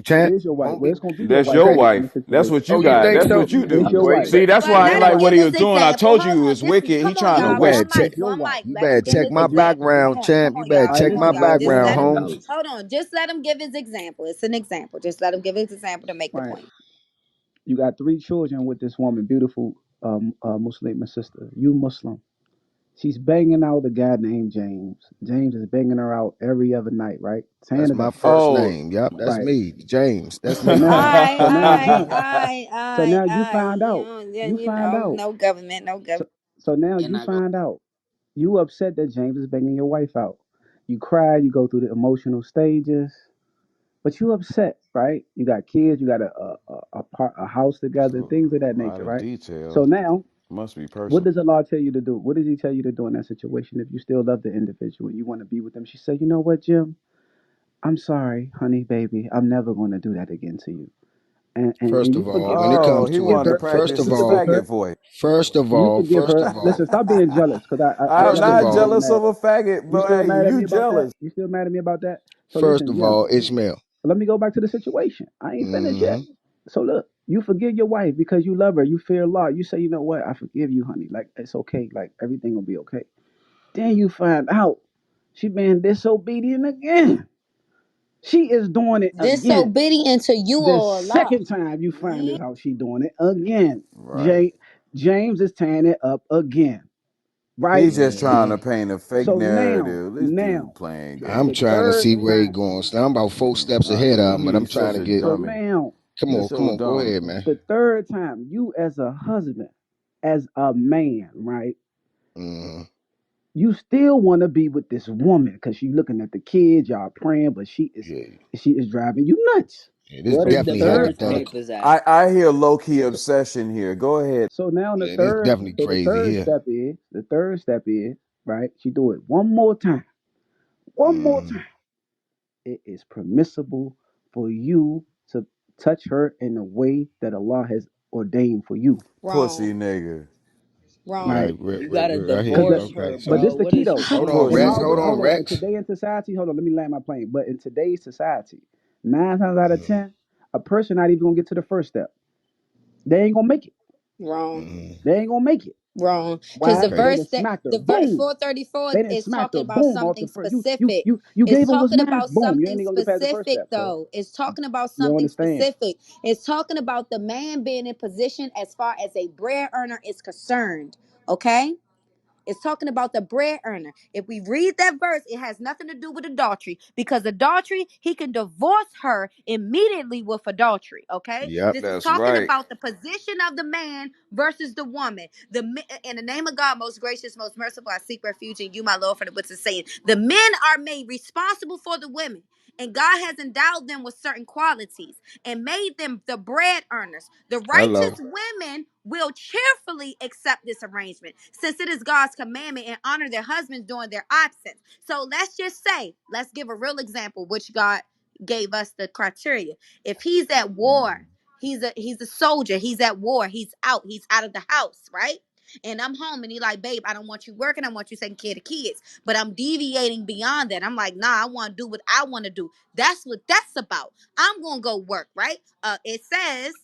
champ. It is your wife. Don't Well, get it's gonna be your That's wife your in crazy. the wife. That's situation. what you Oh, you got. think That's so? what you It's do. your Wait, wife. See, that's But why I let ain't him like what give he his was doing. I example. told Hold you it on, was just wicked. He come on, trying to you y'all. win. better One It's check. mic, your one wife. mic. You Let better him give check his my Again. example. Come background, on, champ. come You on, better y'all. All right, check Come on, my listen, y'all. bro. Just Listen, background, let him. fellas. Holmes. Hold on. Just let him give his example. It's an example. Just let him give his example to make the Right. point. You got 3 children with this woman, beautiful Muslim sister. You Muslim. She's banging out a guy named James. James is banging her out every other night, right? Tearing That's it my up. first Oh. name. Yep, that's Right. me, James. That's So me. now, so now, boom. So now you I, find out. You you find know, out. no government, no So, government. so now You're you not gonna. find out. You upset that James is banging your wife out. You cry. You go through the emotional stages. But you upset, right? You got kids. You got a house together. So Things of that a lot nature, of right? details. So now, Must be what personal. does Allah tell you to do? What does He tell you to do in that situation? If you still love the individual, you want to be with them. She said, "You know what, Jim? I'm sorry, honey, baby. I'm never going to do that again to you." And First you of all, forgive when it her. Oh, comes You he to a forgive wanted to girl, her. first practice of his You all, forgive her. faggot voice. You forgive first her. of all, Listen, stop being jealous, because I'm trust me, not you still jealous mad. of a faggot, You but still hey, mad at you me about that? jealous. You still mad at me about that? So first listen, of Jim. all, Ishmael. Let me go back to the situation. I ain't finished yet. Hmm. So look, you forgive your wife because you love her. You fear Allah. You say, you know what? I forgive you, honey. Like it's okay. Like everything will be okay. Then you find out she been disobedient again. She is doing it again. Disobedient to you The or Allah. second time you find Mm. this out, she doing it again. Right. James is tearing it up again. Right? He's just trying Hmm. to paint a fake So now, narrative. This dude now, playing I'm the games. trying to third see where he time. going. So I'm about 4 steps ahead of him, but I'm He's trying such to a get. So dummy. now, Come You're on, come so on, go dumb. ahead, man. the third time, you as a husband, as a man, right? Hmm. You still want to be with this woman because you looking at the kids, y'all praying, but Yeah, she is driving you nuts. yeah, this What So is the the definitely third divorce time. hypothetical. papers at? I hear low key obsession here. Go ahead. So now Yeah, this definitely the crazy third here. step is right. She do it one more time. One more Hmm. time. It is permissible for you to touch her in the way that Allah has ordained for you, Pussy Wrong. nigga. Wrong. right? You gotta Right here. Because divorce Okay, her, so but this bro. the What key is she though. hold on, doing? Pussy. Rex. Nowadays, Hold on, hold on. In Rex. today's society, hold on. Let me land my plane. But in today's society, 9 times out of Hmm. 10, a person not even gonna get to the first step. They ain't gonna make it. Wrong. Hmm. They ain't gonna make it. Wrong. Because Why? the Because they Okay. verse done that smacked her. the verse Boom. 434 They done is smacked talking her. about Boom off something the first. You specific. you you It's gave her what's talking mine. about Boom. You something ain't even gonna get past the first specific step. So though. It's talking about you don't something understand. specific. It's talking about the man being in position as far as a bread earner is concerned. Okay? It's talking about the bread earner. If we read that verse, it has nothing to do with adultery because adultery, he can divorce her immediately with adultery. Okay, Yep. this is That's talking right. about the position of the man versus the woman. In the name of God, most gracious, most merciful, I seek refuge in you, my Lord, for the what's saying. The men are made responsible for the women. And God has endowed them with certain qualities and made them the bread earners. The Hello. righteous women will cheerfully accept this arrangement since it is God's commandment and honor their husbands during their absence. So let's just say, let's give a real example, which God gave us the criteria. If he's at war, he's a soldier, he's at war, he's out of the house, right? And I'm home and he like, babe, I don't want you working, I want you taking care of the kids. But I'm deviating beyond that. I'm like, nah, I want to do what I want to do. That's what that's about. I'm gonna go work, right? It says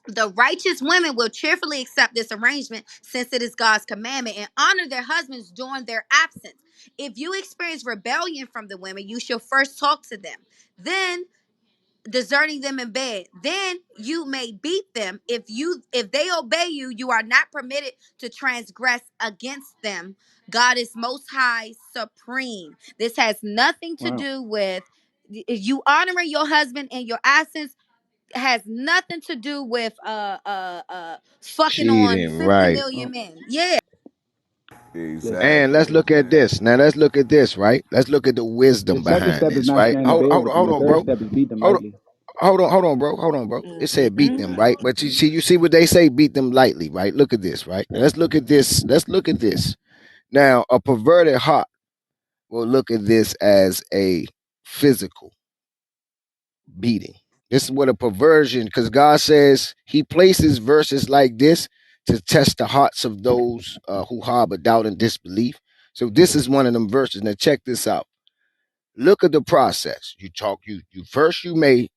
the righteous women will cheerfully accept this arrangement since it is God's commandment and honor their husbands during their absence. If you experience rebellion from the women, you shall first talk to them. Then deserting them in bed, then you may beat them. If they obey you, you are not permitted to transgress against them. God is most high, supreme. This has nothing to Wow. do with you honoring your husband in your absence. Has nothing to do with fucking on Cheating, 50 right? Well, million men. Yeah. listen. And let's Exactly. look at this. Now let's look at this, right? Let's look at the The wisdom second behind step is this, not right? staying in Hold, bed hold, with them. hold The on, third bro. step is beat them Hold on. lightly. Hold on, bro. Hold on, bro. It said beat them, Mm-mm. right? But you see what they say, beat them lightly, right? Look at this, right? Let's look at this. Let's look at this. Now, a perverted heart will look at this as a physical beating. This is what a perversion, because God says He places verses like this to test the hearts of those who harbor doubt and disbelief. So this is one of them verses. Now check this out. Look at the process. You talk. You first you may